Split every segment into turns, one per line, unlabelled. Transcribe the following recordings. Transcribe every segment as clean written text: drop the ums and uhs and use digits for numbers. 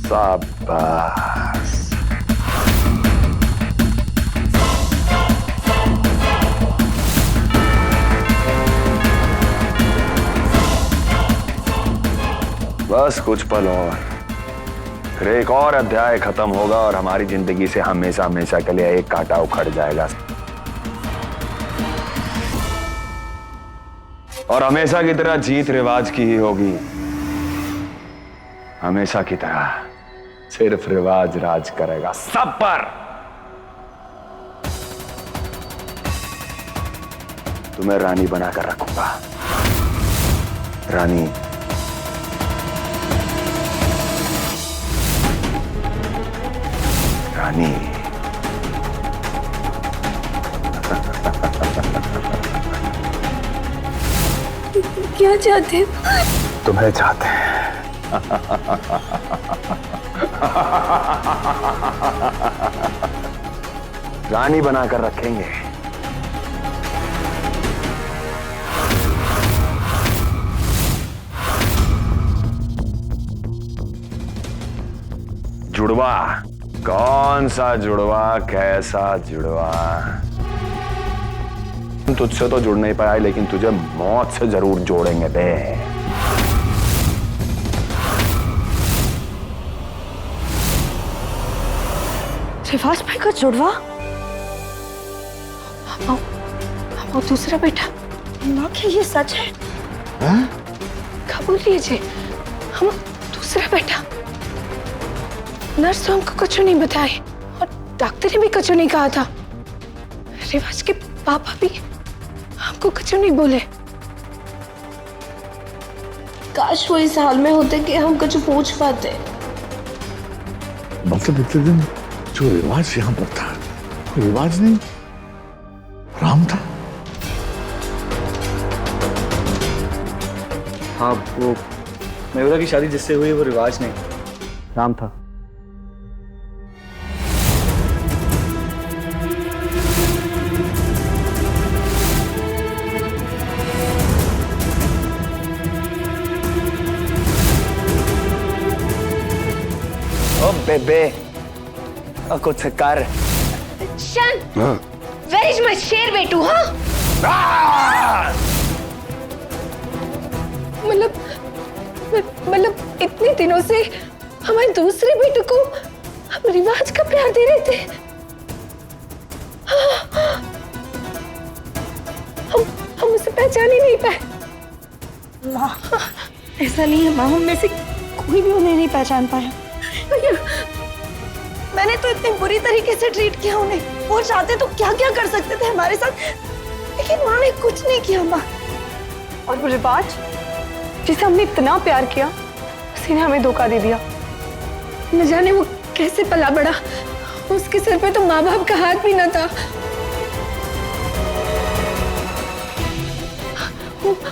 शाबाश। बस कुछ पल और, फिर एक और अध्याय खत्म होगा और हमारी जिंदगी से हमेशा हमेशा के लिए एक कांटा उखड़ जाएगा और हमेशा की तरह जीत रिवाज की ही होगी। हमेशा की तरह सिर्फ रिवाज राज करेगा सब पर। तुम्हें रानी बनाकर रखूंगा। रानी रानी
क्या चाहते हैं?
तुम्हें चाहते हैं। रानी बनाकर रखेंगे। जुड़वा, कौन सा जुड़वा, कैसा जुड़वा? तुझसे तो जुड़ नहीं पाया, लेकिन तुझे मौत से जरूर जोड़ेंगे बे।
रिवाज भाई का जुड़वा? हम दूसरा बेटा? माँ क्या ये सच है? कबूल लीजिए, हम दूसरा बेटा। नर्स तो हमको कुछ नहीं बताए और डॉक्टर ने भी कुछ नहीं कहा था। रिवाज के पापा भी हमको कुछ नहीं बोले। काश वो इस हाल में होते कि हम कुछ पूछ पाते।
मतलब इतने दिन जो रिवाज यहाँ पर था, वो रिवाज नहीं, राम था।
हाँ, वो मयूरा की शादी जिससे हुई वो रिवाज नहीं, राम था।
ओ बेबे, कुछ कर।
शन, वेयर इज माय शेर बेटू? हाँ, मतलब इतने दिनों से हमारे दूसरे बेटे को हम रिवाज का प्यार दे रहे थे। हम उसे पहचान ही नहीं पाए। माँ, ऐसा नहीं है माँ, हम में से कोई भी उन्हें नहीं पहचान पाया। भैया, मैंने तो इतनी बुरी तरीके से ट्रीट किया उन्हें। वो चाहते तो क्या क्या कर सकते थे हमारे साथ, लेकिन माँ ने कुछ नहीं किया। माँ, और वो रिवाज जिसे हमने इतना प्यार किया, उसी ने हमें धोखा दे दिया। न जाने वो कैसे पला बड़ा, उसके सिर पे तो माँ बाप का हाथ भी न था।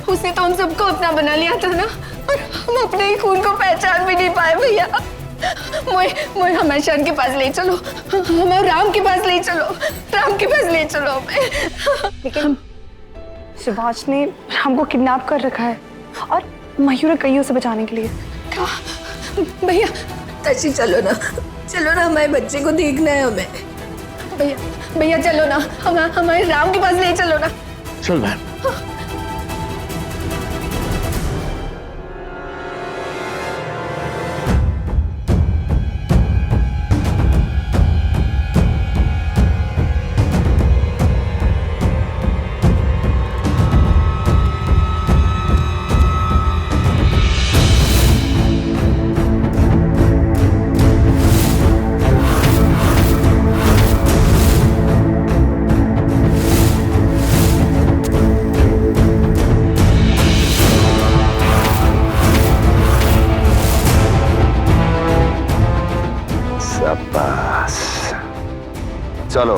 उसने तो हम सबको अपना बना लिया था ना, और हम अपने ही खून को पहचान भी नहीं पाए। भैया, मोए हमें शन के पास ले चलो, हमें राम के पास ले चलो, राम के पास ले चलो हमें। लेकिन शिवाज ने राम को किडनैप कर रखा है और मयूर कईयों से बचाने के लिए। भैया तशी चलो ना, हमारे बच्चे को देखना है हमें। भैया चलो ना, हमारे राम के पास ले चलो ना।
चल बहन।
चलो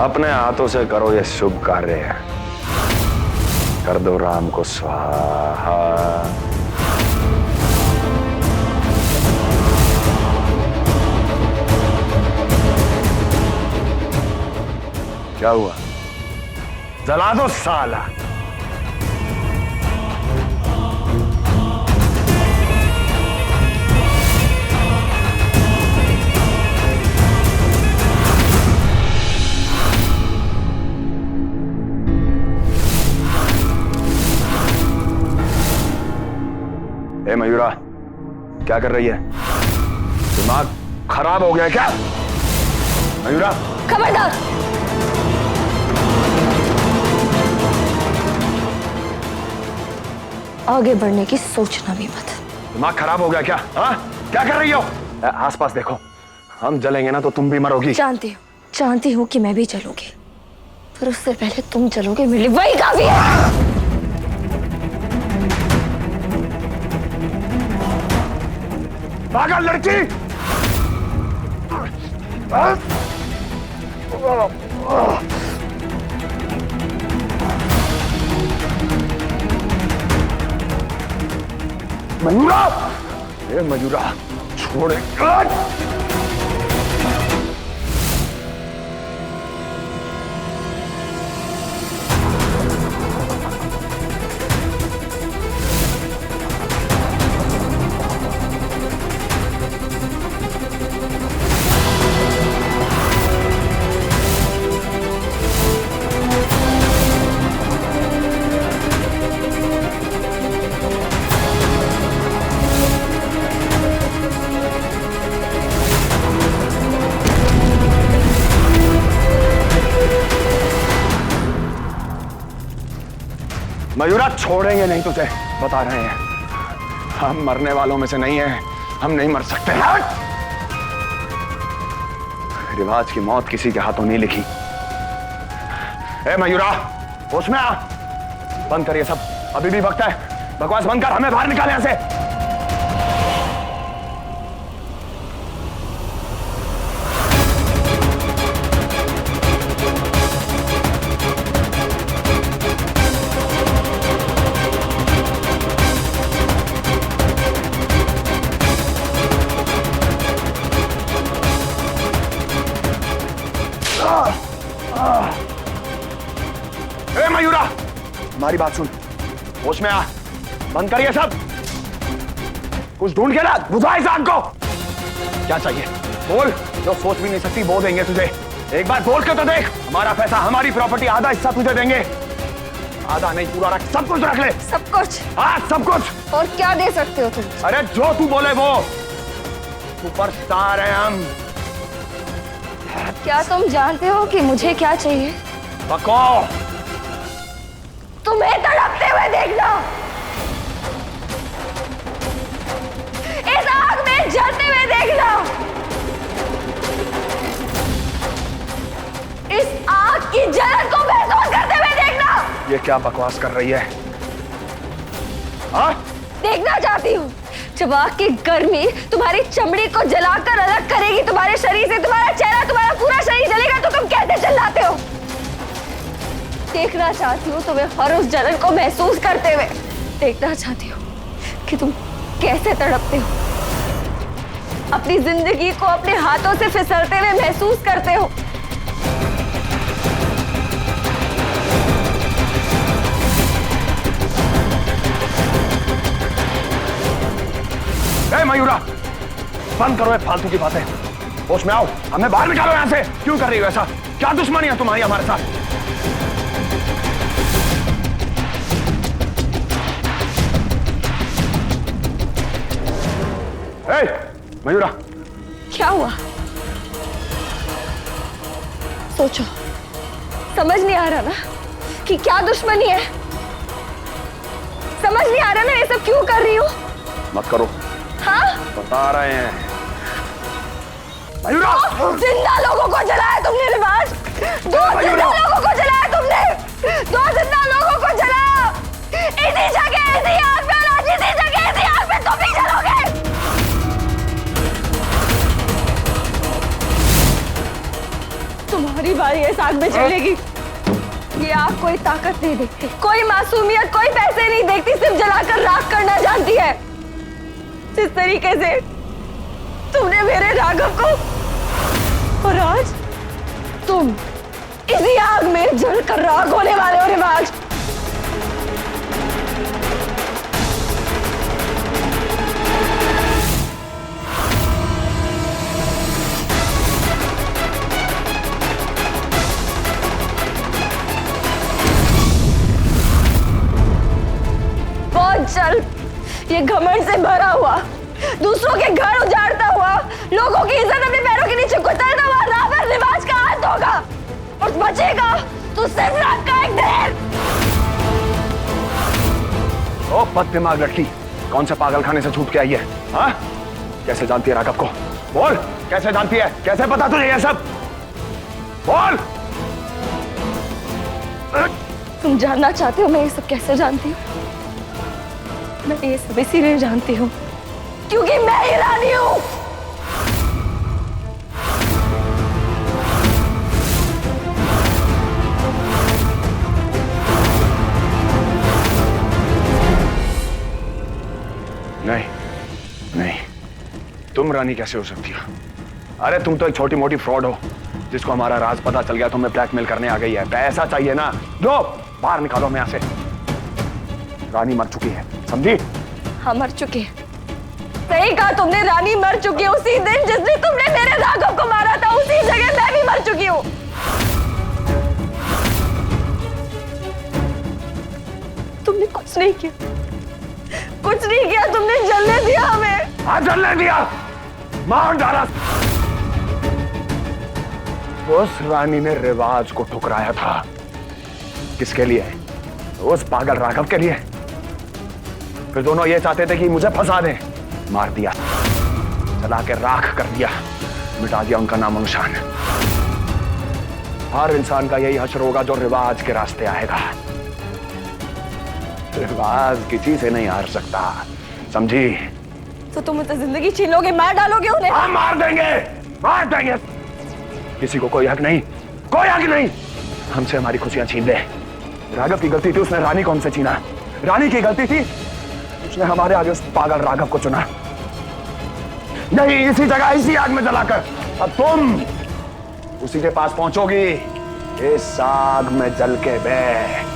अपने हाथों से करो ये शुभ कार्य, कर दो राम को स्वाहा। क्या हुआ? जला दो साला। ए मयूरा, क्या कर रही है? दिमाग खराब हो गया है क्या? मयूरा,
खबरदार! आगे बढ़ने की सोचना भी मत।
दिमाग खराब हो गया क्या? हाँ, क्या कर रही हो? आसपास देखो, हम जलेंगे ना तो तुम भी मरोगी।
जानती हूँ कि मैं भी जलूंगी, पर उससे पहले तुम जलोगे मेरे लिए, वही काफी है।
पागल लड़की! मयूरा! ए मयूरा, छोड़े। मयूरा, छोड़ेंगे नहीं तुझे, बता रहे हैं। हम मरने वालों में से नहीं हैं, हम नहीं मर सकते। रिवाज की मौत किसी के हाथों नहीं लिखी। ए मयूरा, होश में आ। बंद कर ये सब, अभी भी वक्त है। बकवास बंद कर, हमें बाहर निकाल यहां से। ए मयूरा, हमारी बात सुन, होश में आ। बंद कर ये सब, कुछ ढूंढ के ना बुझा इस आग को। क्या चाहिए बोल, जो सोच भी नहीं सकती वो देंगे तुझे। एक बार बोल के तो देख। हमारा पैसा, हमारी प्रॉपर्टी, आधा हिस्सा तुझे देंगे। आधा नहीं, पूरा रख, सब कुछ रख ले।
सब कुछ?
हाँ, सब कुछ।
और क्या दे सकते हो तुम?
अरे जो तू बोले वो। सुपरस्टार हैं हम।
क्या तुम जानते हो कि मुझे क्या चाहिए?
बको,
तुम्हें तड़पते हुए देखना, इस आग में जलते हुए देखना, इस आग की जलन को महसूस करते हुए देखना।
ये क्या बकवास कर रही है? हाँ?
देखना चाहती हूँ जब आग की गर्मी तुम्हारी चमड़ी को जलाकर अलग करेगी तुम्हारे शरीर से, तुम्हारा चेहरा, तुम्हारा पूरा शरीर जलेगा तो तुम कैसे चिल्लाते हो? देखना चाहती हूँ तुम्हें हर उस जलन को महसूस करते हुए। देखना चाहती हूँ कि तुम कैसे तड़पते हो, अपनी जिंदगी को अपने हाथों से फिसलते हुए महसूस करते हो।
ए मयूरा, बंद करो ये फालतू की बातें। होश में आओ, हमें बाहर निकालो यहां से। क्यों कर रही हो ऐसा? क्या दुश्मनी है तुम्हारी हमारे साथ? ए मयूरा,
क्या हुआ? सोचो, समझ नहीं आ रहा ना कि क्या दुश्मनी है? समझ नहीं आ रहा ना ये सब क्यों कर रही हो?
मत करो।
हाँ?
बता रहे हैं। मयूरा!
जिंदा लोगों को जलाया तुमने रिवाज, दो जिंदा लोगों को जलाया तुमने, दो जिंदा लोगों को जलाया। इसी जगह, इसी आग में, और आज इसी जगह, इसी आग में तुम भी जलोगे। तुम्हारी बारी इस आग में जलेगी। ये आग कोई ताकत नहीं देखती, कोई मासूमियत, कोई पैसे नहीं देखती, सिर्फ जलाकर राख करना जानती है। जिस तरीके से तुमने मेरे राघव को, और आज तुम इसी आग में जलकर राख होने वाले हो रिवाज। बहुत जल्द ये घमंड से भरा हुआ, दूसरों के घर उजाड़ता हुआ, लोगों की इज्जत अपने पैरों के नीचे कुचलता हुआ रावण रिवाज का अंत होगा और बचेगा तो सिर्फ रात का एक ढेर।
ओ बददिमाग लड़की, कौन से पागलखाने से छूट के आई है? हाँ? कैसे जानती है राघव को? बोल, कैसे जानती है? कैसे पता तुझे ये सब? बोल।
तुम जानना चाहते हो मैं ये सब कैसे जानती हूँ? मैं ये सब इसीलिए जानती हूँ क्योंकि मैं ही रानी हूँ।
नहीं, नहीं, तुम रानी कैसे हो सकती हो? अरे तुम तो एक छोटी मोटी फ्रॉड हो जिसको हमारा राज पता चल गया, तुम्हें ब्लैकमेल करने आ गई है। पैसा चाहिए ना, दो, बाहर निकालो मैं यहाँ से। रानी मर चुकी है, समझी?
हाँ मर चुकी है। सही कहा तुमने, रानी मर चुकी है। उसी दिन जिस दिन तुमने मेरे राघव को मारा था उसी जगह मैं भी मर चुकी हूँ। तुमने कुछ नहीं किया, कुछ नहीं किया, तुमने जलने दिया हमें।
हाँ जलने दिया, मार डाला। उस रानी ने रिवाज को ठुकराया था। किसके लिए? उस पागल राघव के लिए। फिर दोनों ये चाहते थे कि मुझे फंसा दें, मार दिया, जला के राख कर दिया, मिटा दिया उनका नामो निशान। हर इंसान का यही हश्र होगा जो रिवाज के रास्ते आएगा। रिवाज किसी से नहीं हार सकता, समझी?
तो तुम उसे जिंदगी छीन लोगे, मार डालोगे उन्हें?
हाँ मार देंगे, मार देंगे। किसी को कोई हक नहीं, कोई हक नहीं हमसे हमारी खुशियां छीन ले। राघव की गलती थी, उसने रानी को हमसे छीना। रानी की गलती थी, उसने हमारे आगे उस पागल राघव को चुना। नहीं, इसी जगह इसी आग में जलाकर अब तुम उसी के पास पहुंचोगी, इस आग में जल के बह।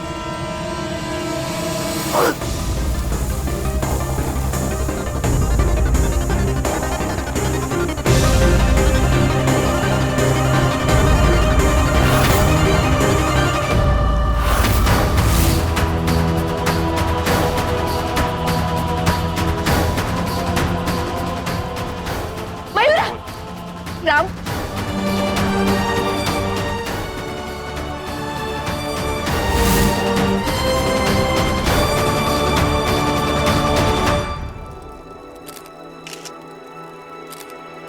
राम,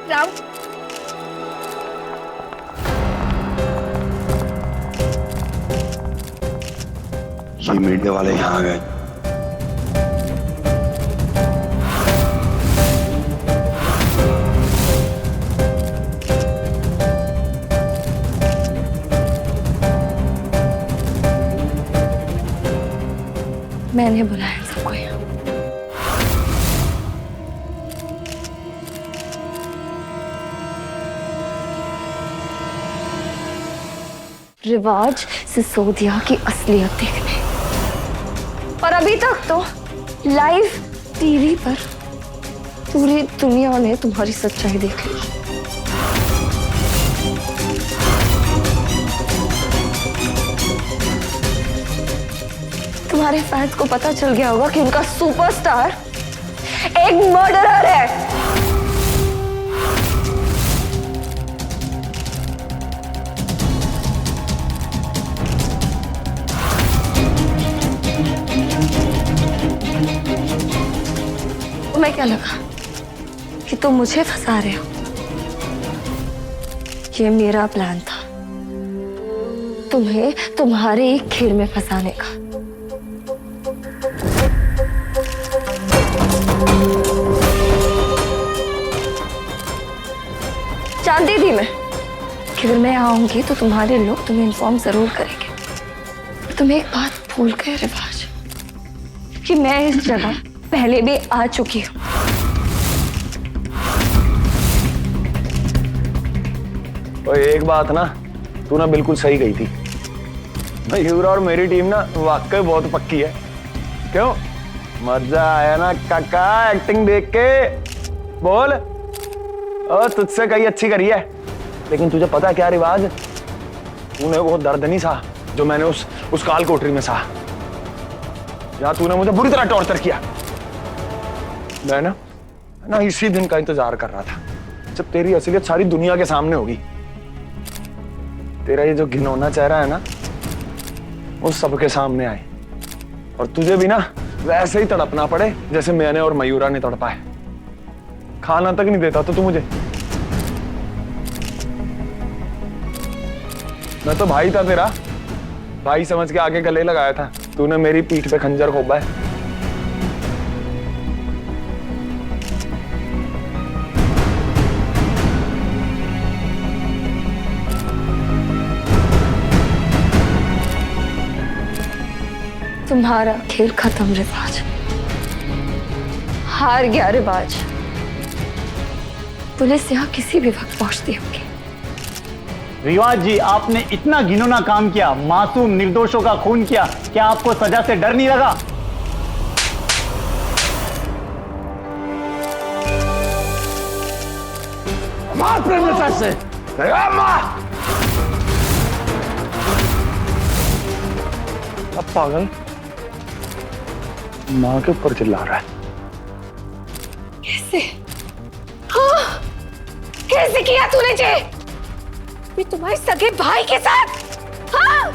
राम,
ये मीडिया वाले यहाँ आ गए।
मैंने बुलाया सबको यहाँ। रिवाज सिसोदिया की असलियत देखने, और अभी तक तो लाइव टीवी पर पूरी दुनिया ने तुम्हारी सच्चाई देख ली। तुम्हारे फैंस को पता चल गया होगा कि उनका सुपरस्टार एक मर्डरर है। तुम्हें क्या लगा कि तुम मुझे फंसा रहे हो? ये मेरा प्लान था, तुम्हें तुम्हारे एक खेल में फंसाने का। जानती थी मैं कि अगर मैं आऊंगी तो तुम्हारे लोग तुम्हें इन्फॉर्म जरूर करेंगे। तुम एक बात भूल गए रिवाज, कि मैं इस जगह पहले भी आ चुकी हूँ।
एक बात ना, तू ना बिल्कुल सही गई थी। मयूर और मेरी टीम ना वाकई बहुत पक्की है। क्यों? मजा आया ना काका एक्टिंग देख के? बोल। और तुझसे कहीं अच्छी करी है, लेकिन तुझे पता क्या रिवाज, तूने वो दर्द नहीं सहा जो मैंने उस काल कोठरी में सहा। या तूने मुझे बुरी तरह टॉर्चर किया। मैं ना इसी दिन का इंतजार कर रहा था जब तेरी असलियत सारी दुनिया के सामने होगी। तेरा ये जो घिनौना चेहरा है ना वो सबके सामने आए और तुझे भी ना वैसे ही तड़पना पड़े जैसे मैंने और मयूरा ने तड़पा है। खाना तक नहीं देता तो तू मुझे। मैं तो भाई था तेरा, भाई समझ के आगे गले लगाया था, तूने मेरी पीठ पे खंजर खोपा है।
तुम्हारा खेल खत्म रिवाज, हार गया रिवाज। पुलिस यहाँ किसी भी वक्त पहुंचती होगी।
रिवाज जी, आपने इतना घिनौना काम किया, मासूम निर्दोषों का खून किया, क्या आपको सजा से डर नहीं लगा?
मार प्रेमलता से।
अब पागल माँ के ऊपर चिल्ला रहा है।
कैसे? हाँ, कैसे किया तूने जे? मैं तुम्हारे सगे भाई के साथ? हाँ?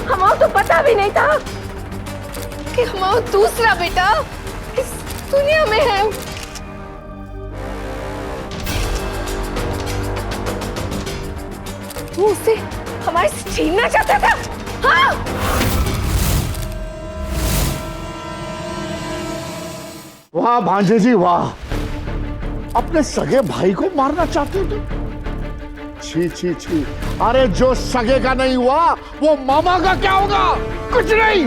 हमारा तो पता भी नहीं था कि हमारा दूसरा बेटा इस दुनिया में है। तू उसे हमारे से छीनना चाहता था? हाँ?
वाह भांजे जी वाह, अपने सगे भाई को मारना चाहते हो तुम? छी छी छी, अरे जो सगे का नहीं हुआ वो मामा का क्या होगा? कुछ नहीं।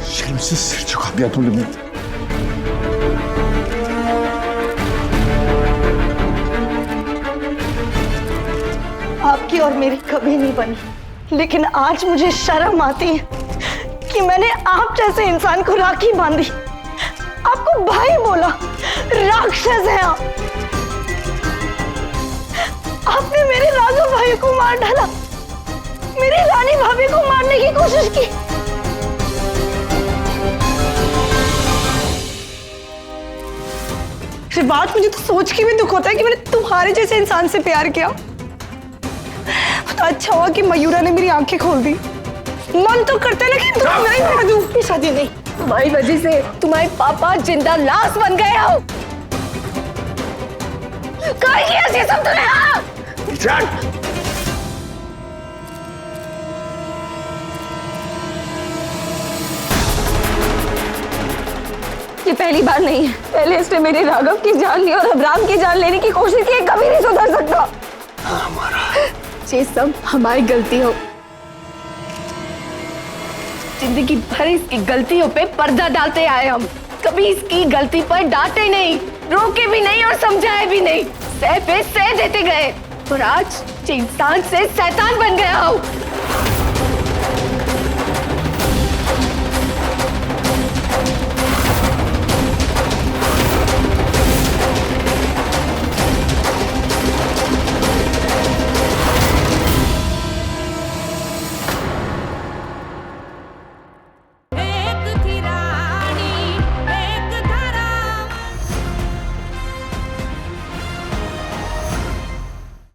शर्म से सिर झुका दिया तुमने।
आपकी और मेरी कभी नहीं बनी, लेकिन आज मुझे शर्म आती है कि मैंने आप जैसे इंसान को राखी बांधी, आपको भाई बोला, राक्षस है आप। आपने मेरे राघव भाई को मार डाला, मेरी रानी भाभी को मारने की कोशिश की। रिवाज, मुझे तो सोच के भी दुख होता है कि मैंने तुम्हारे जैसे इंसान से प्यार किया। तो अच्छा हुआ कि मयूरा ने मेरी आंखें खोल दी। मन तो करता है ना कि तुम्हें नहीं करा दूं। शादी नहीं,
तुम्हारी वजह से तुम्हारे पापा जिंदा लाश बन गए हो। क्या किया ये सब तूने? हाँ?
ये पहली बार नहीं है। पहले इसने मेरे राघव की जान ली और अब राम की जान लेने की कोशिश की, कभी नहीं सुधर सकता।
ये सब हमारी गलती हो। जिंदगी भर इसकी गलतियों पे पर्दा डालते आए हम, कभी इसकी गलती पर डांटे नहीं, रोके भी नहीं और समझाए भी नहीं, सह पे सह देते गए और आज इंसान से शैतान बन गया हो।